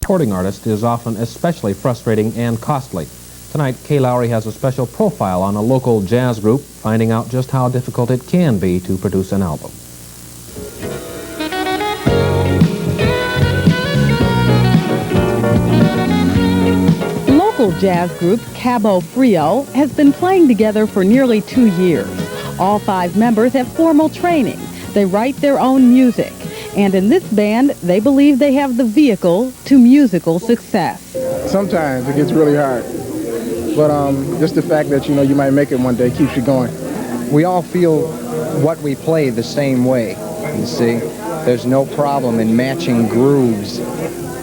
recording artist is often especially frustrating and costly. Tonight, Kay Lowry has a special profile on a local jazz group, finding out just how difficult it can be to produce an album. Local jazz group Cabo Frio has been playing together for nearly 2 years. All 5 members have formal training. They write their own music. And in this band, they believe they have the vehicle to musical success. Sometimes it gets really hard. But just the fact that, you might make it one day keeps you going. We all feel what we play the same way, you see. There's no problem in matching grooves.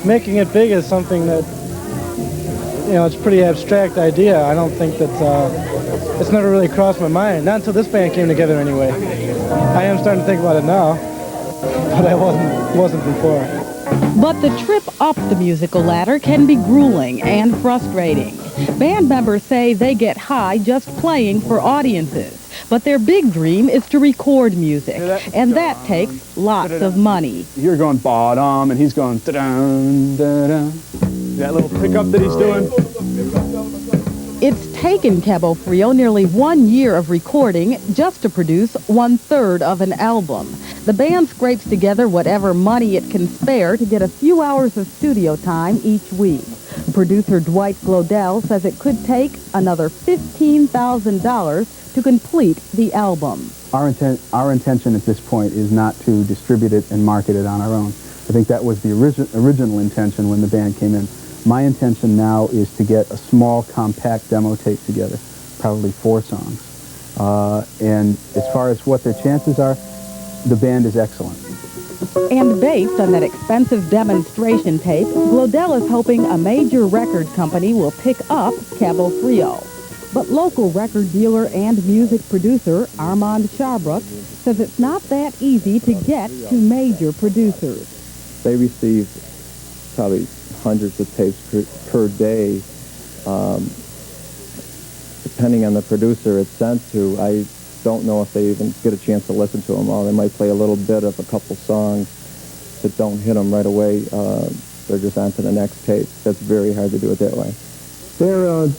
Making it big is something that, it's a pretty abstract idea. I don't think that, it's never really crossed my mind. Not until this band came together anyway. I am starting to think about it now, but I wasn't before. But the trip up the musical ladder can be grueling and frustrating. Band members say they get high just playing for audiences. But their big dream is to record music, and that takes lots of money. You're going bottom, and he's going da-dun, da-dun. That little pickup that he's doing. It's taken Cabo Frio nearly 1 year of recording just to produce 1/3 of an album. The band scrapes together whatever money it can spare to get a few hours of studio time each week. Producer Dwight Glodell says it could take another $15,000 to complete the album. Our intention at this point is not to distribute it and market it on our own. I think that was the original intention when the band came in. My intention now is to get a small, compact demo tape together, probably 4 songs. And as far as what their chances are, the band is excellent. And based on that expensive demonstration tape, Glodell is hoping a major record company will pick up Cabo Frio. But local record dealer and music producer Armand Charbrook says it's not that easy to get to major producers. They receive probably hundreds of tapes per day. Depending on the producer it's sent to, I don't know if they even get a chance to listen to them all. They might play a little bit of a couple songs that don't hit them right away. They're just on to the next tape. That's very hard to do it that way. They're a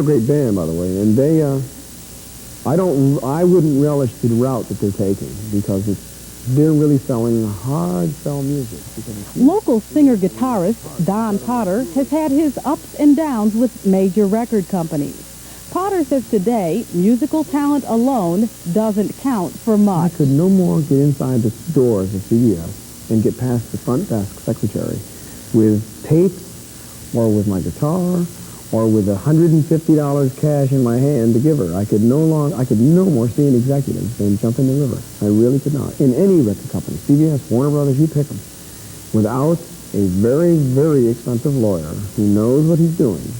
great band, by the way, and they, I wouldn't relish the route that they're taking because they're really selling hard sell music. Local singer-guitarist Don Potter has had his ups and downs with major record companies. Potter says today, musical talent alone doesn't count for much. I could no more get inside the doors of CBS and get past the front desk secretary with tapes or with my guitar or with $150 cash in my hand to give her. I could no more see an executive than jump in the river. I really could not. In any record company, CBS, Warner Brothers, you pick them. Without a very, very expensive lawyer who knows what he's doing,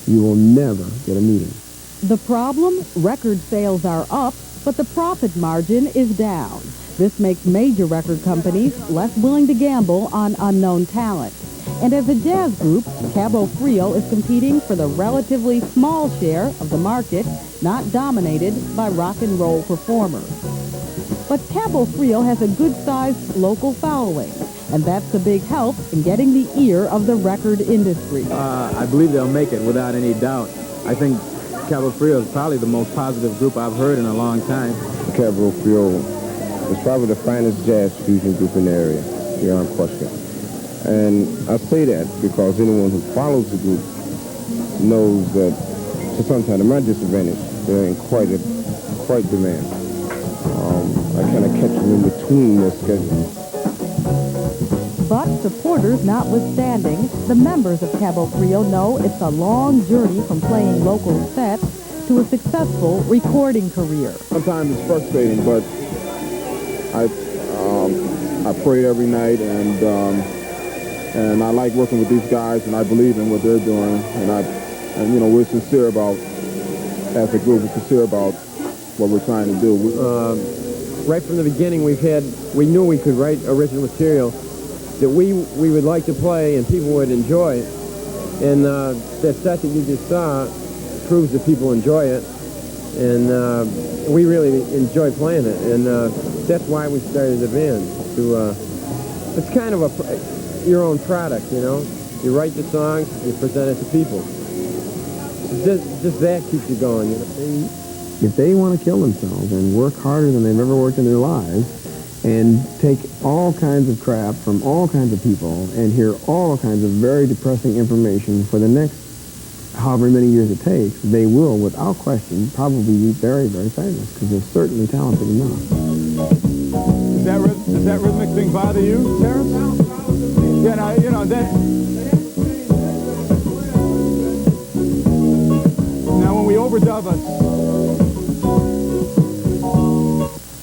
you will never get a meeting. The problem? Record sales are up, but the profit margin is down. This makes major record companies less willing to gamble on unknown talent. And as a jazz group, Cabo Frio is competing for the relatively small share of the market not dominated by rock and roll performers. But Cabo Frio has a good-sized local following, and that's a big help in getting the ear of the record industry. I believe they'll make it without any doubt. I think Cabo Frio is probably the most positive group I've heard in a long time. Cabo Frio is probably the finest jazz fusion group in the area, beyond question. And I say that because anyone who follows the group knows that to some time, to my disadvantage, they're in quite demand. I kind of catch them in between their schedules. But supporters notwithstanding, the members of Cabo Frio know it's a long journey from playing local sets to a successful recording career. Sometimes it's frustrating, but I pray every night, and I like working with these guys, and I believe in what they're doing, and we're sincere about, as a group, we're sincere about what we're trying to do. Right from the beginning, we knew we could write original material that we would like to play and people would enjoy it. And that set that you just saw proves that people enjoy it. And we really enjoy playing it. And that's why we started the band. It's kind of your own product, you know. You write the songs, you present it to people. Just that keeps you going, you know. If they want to kill themselves and work harder than they've ever worked in their lives and take all kinds of crap from all kinds of people and hear all kinds of very depressing information for the next however many years it takes, they will, without question, probably be very, very famous because they're certainly talented enough. Does that rhythmic thing bother you, Terrance? Yeah, now, you know, now when we overdub us.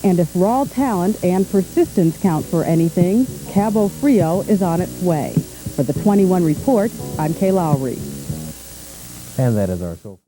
And if raw talent and persistence count for anything, Cabo Frio is on its way. For the 21 Report, I'm Kay Lowry. And that is our show.